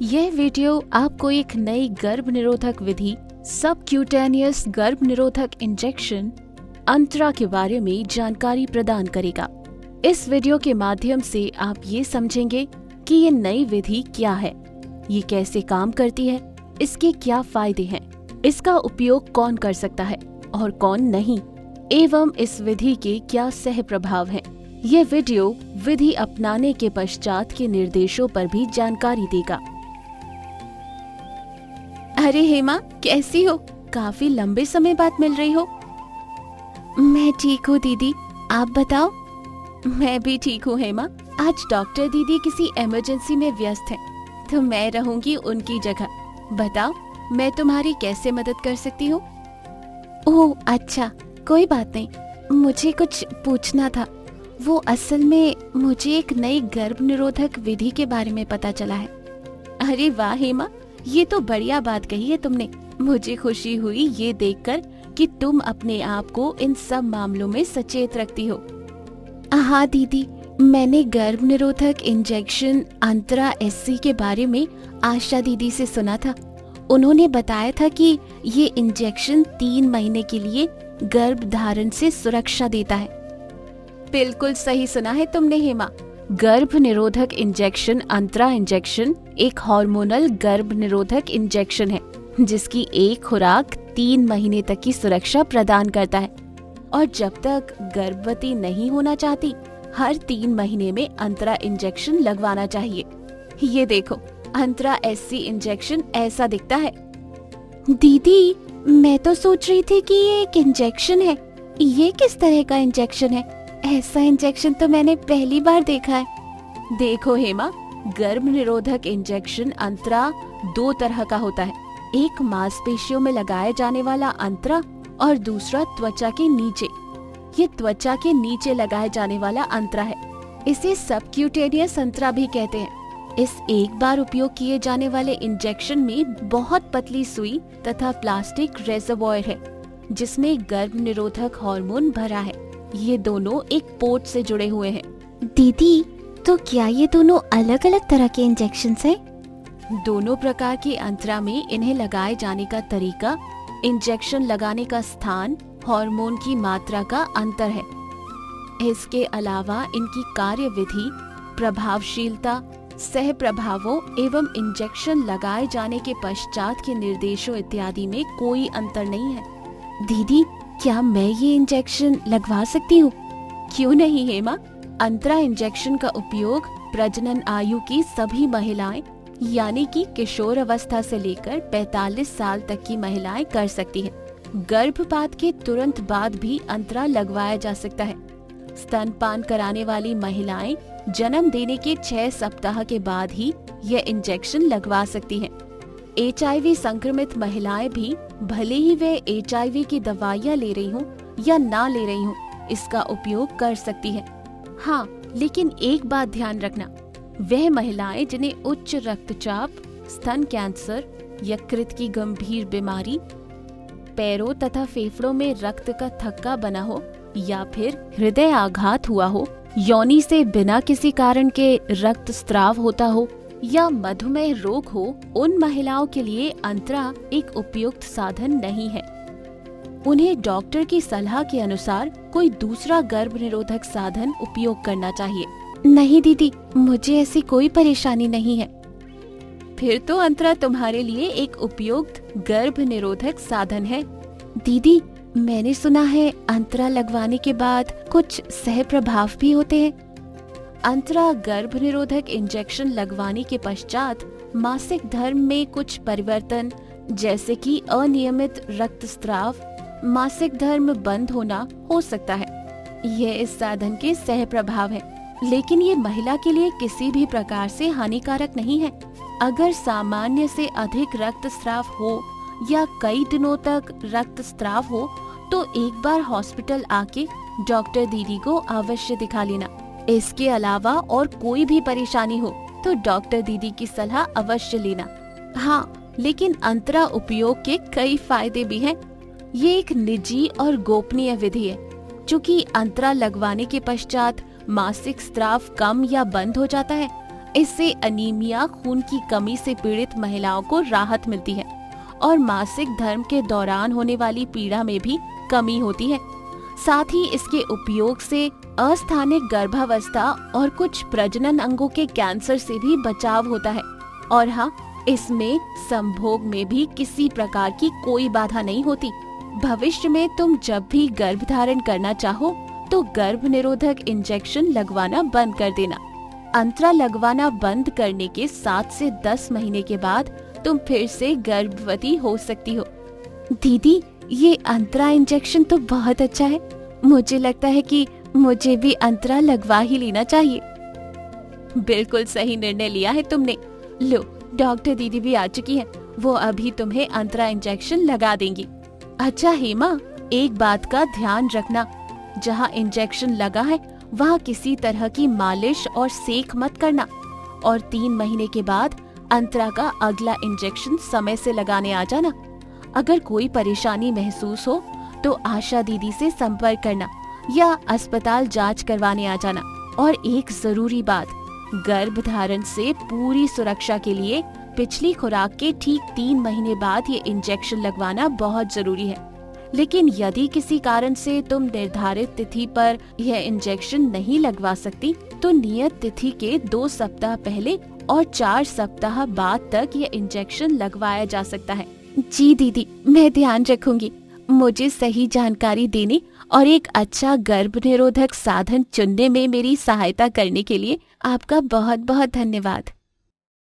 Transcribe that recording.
यह वीडियो आपको एक नई गर्भ निरोधक विधि सबक्यूटेनियस गर्भ निरोधक इंजेक्शन अंतरा के बारे में जानकारी प्रदान करेगा। इस वीडियो के माध्यम से आप ये समझेंगे कि ये नई विधि क्या है, ये कैसे काम करती है, इसके क्या फायदे हैं, इसका उपयोग कौन कर सकता है और कौन नहीं, एवं इस विधि के क्या सह प्रभाव हैं। ये वीडियो विधि अपनाने के पश्चात के निर्देशों पर भी जानकारी देगा। अरे हेमा, कैसी हो? काफी लंबे समय बाद मिल रही हो। मैं ठीक हूँ दीदी, आप बताओ। मैं भी ठीक हूँ हेमा। आज डॉक्टर दीदी किसी इमरजेंसी में व्यस्त हैं, तो मैं रहूंगी उनकी जगह। बताओ, मैं तुम्हारी कैसे मदद कर सकती हूँ? ओह अच्छा, कोई बात नहीं। मुझे कुछ पूछना था। वो असल में मुझे एक नई गर्भ निरोधक विधि के बारे में पता चला है। अरे वाह हेमा, ये तो बढ़िया बात कही है तुमने। मुझे खुशी हुई ये देखकर कि तुम अपने आप को इन सब मामलों में सचेत रखती हो। हाँ दीदी, मैंने गर्भ निरोधक इंजेक्शन अंतरा एससी के बारे में आशा दीदी से सुना था। उन्होंने बताया था कि ये इंजेक्शन 3 महीने के लिए गर्भ धारण से सुरक्षा देता है। बिल्कुल सही सुना है तुमने हेमा। गर्भ निरोधक इंजेक्शन अंतरा इंजेक्शन एक हार्मोनल गर्भ निरोधक इंजेक्शन है, जिसकी एक खुराक 3 महीने तक की सुरक्षा प्रदान करता है और जब तक गर्भवती नहीं होना चाहती, हर 3 महीने में अंतरा इंजेक्शन लगवाना चाहिए। ये देखो, अंतरा एससी इंजेक्शन ऐसा दिखता है। दीदी, मैं तो सोच रही थी कि ये एक इंजेक्शन है। ये किस तरह का इंजेक्शन है? ऐसा इंजेक्शन तो मैंने पहली बार देखा है। देखो हेमा, गर्भ निरोधक इंजेक्शन अंतरा 2 तरह का होता है। एक मांसपेशियों में लगाए जाने वाला अंतरा और दूसरा त्वचा के नीचे। ये त्वचा के नीचे लगाए जाने वाला अंतरा है। इसे सबक्यूटेनियस अंतरा भी कहते हैं। इस एक बार उपयोग किए जाने वाले इंजेक्शन में बहुत पतली सुई तथा प्लास्टिक रेजर्वॉयर है, जिसमें गर्भ निरोधक हार्मोन भरा है। ये दोनों एक पोर्ट से जुड़े हुए हैं। दीदी, तो क्या ये दोनों अलग अलग तरह के इंजेक्शंस हैं? दोनों प्रकार के अंतरा में इन्हें लगाए जाने का तरीका, इंजेक्शन लगाने का स्थान, हार्मोन की मात्रा का अंतर है। इसके अलावा इनकी कार्यविधि, प्रभावशीलता, सह प्रभावों एवं इंजेक्शन लगाए जाने के पश्चात के निर्देशों इत्यादि में कोई अंतर नहीं है। दीदी, क्या मैं ये इंजेक्शन लगवा सकती हूँ? क्यों नहीं हेमा। अंतरा इंजेक्शन का उपयोग प्रजनन आयु की सभी महिलाएं, यानी कि किशोर अवस्था से लेकर 45 साल तक की महिलाएं कर सकती हैं। गर्भपात के तुरंत बाद भी अंतरा लगवाया जा सकता है। स्तनपान कराने वाली महिलाएं जन्म देने के 6 सप्ताह के बाद ही यह इंजेक्शन लगवा सकती हैं। HIV संक्रमित महिलाएं भी, भले ही वे HIV की दवाइयाँ ले रही हों या ना ले रही हों, इसका उपयोग कर सकती हैं। हाँ, लेकिन एक बात ध्यान रखना, वह महिलाएं जिन्हें उच्च रक्तचाप, स्तन कैंसर, यकृत की गंभीर बीमारी, पैरों तथा फेफड़ों में रक्त का थक्का बना हो या फिर हृदय आघात हुआ हो, योनि से बिना किसी कारण के रक्त स्त्राव होता हो या मधुमेह रोग हो, उन महिलाओं के लिए अंतरा एक उपयुक्त साधन नहीं है। उन्हें डॉक्टर की सलाह के अनुसार कोई दूसरा गर्भ निरोधक साधन उपयोग करना चाहिए। नहीं दीदी, मुझे ऐसी कोई परेशानी नहीं है। फिर तो अंतरा तुम्हारे लिए एक उपयुक्त गर्भ निरोधक साधन है। दीदी, मैंने सुना है अंतरा लगवाने के बाद कुछ सह प्रभाव भी होते हैं। अंतरा गर्भ निरोधक इंजेक्शन लगवाने के पश्चात मासिक धर्म में कुछ परिवर्तन, जैसे कि अनियमित रक्तस्राव, मासिक धर्म बंद होना हो सकता है। यह इस साधन के सह प्रभाव है, लेकिन ये महिला के लिए किसी भी प्रकार से हानिकारक नहीं है। अगर सामान्य से अधिक रक्तस्राव हो या कई दिनों तक रक्तस्राव हो, तो एक बार हॉस्पिटल आके डॉक्टर दीदी को अवश्य दिखा लेना। इसके अलावा और कोई भी परेशानी हो तो डॉक्टर दीदी की सलाह अवश्य लेना। हाँ, लेकिन अंतरा उपयोग के कई फायदे भी हैं। ये एक निजी और गोपनीय विधि है। चूँकि अंतरा लगवाने के पश्चात मासिक स्राव कम या बंद हो जाता है, इससे अनीमिया, खून की कमी से पीड़ित महिलाओं को राहत मिलती है और मासिक धर्म के दौरान होने वाली पीड़ा में भी कमी होती है। साथ ही इसके उपयोग से अस्थानिक गर्भावस्था और कुछ प्रजनन अंगों के कैंसर से भी बचाव होता है। और हाँ, इसमें संभोग में भी किसी प्रकार की कोई बाधा नहीं होती। भविष्य में तुम जब भी गर्भ धारण करना चाहो तो गर्भ निरोधक इंजेक्शन लगवाना बंद कर देना। अंतरा लगवाना बंद करने के 7 से 10 महीने के बाद तुम फिर से गर्भवती हो सकती हो। दीदी, ये अंतरा इंजेक्शन तो बहुत अच्छा है। मुझे लगता है कि मुझे भी अंतरा लगवा ही लेना चाहिए। बिल्कुल सही निर्णय लिया है तुमने। लो, डॉक्टर दीदी भी आ चुकी है, वो अभी तुम्हें अंतरा इंजेक्शन लगा देंगी। अच्छा हेमा, एक बात का ध्यान रखना, जहाँ इंजेक्शन लगा है वहाँ किसी तरह की मालिश और सेक मत करना। और 3 महीने के बाद अंतरा का अगला इंजेक्शन समय से लगाने आ जाना। अगर कोई परेशानी महसूस हो तो आशा दीदी से संपर्क करना या अस्पताल जांच करवाने आ जाना। और एक जरूरी बात, गर्भ धारण से पूरी सुरक्षा के लिए पिछली खुराक के ठीक 3 महीने बाद ये इंजेक्शन लगवाना बहुत जरूरी है। लेकिन यदि किसी कारण से तुम निर्धारित तिथि पर यह इंजेक्शन नहीं लगवा सकती तो नियत तिथि के 2 सप्ताह पहले और 4 सप्ताह बाद तक यह इंजेक्शन लगवाया जा सकता है। जी दीदी, मैं ध्यान रखूंगी। मुझे सही जानकारी देने और एक अच्छा गर्भ निरोधक साधन चुनने में मेरी सहायता करने के लिए आपका बहुत बहुत धन्यवाद।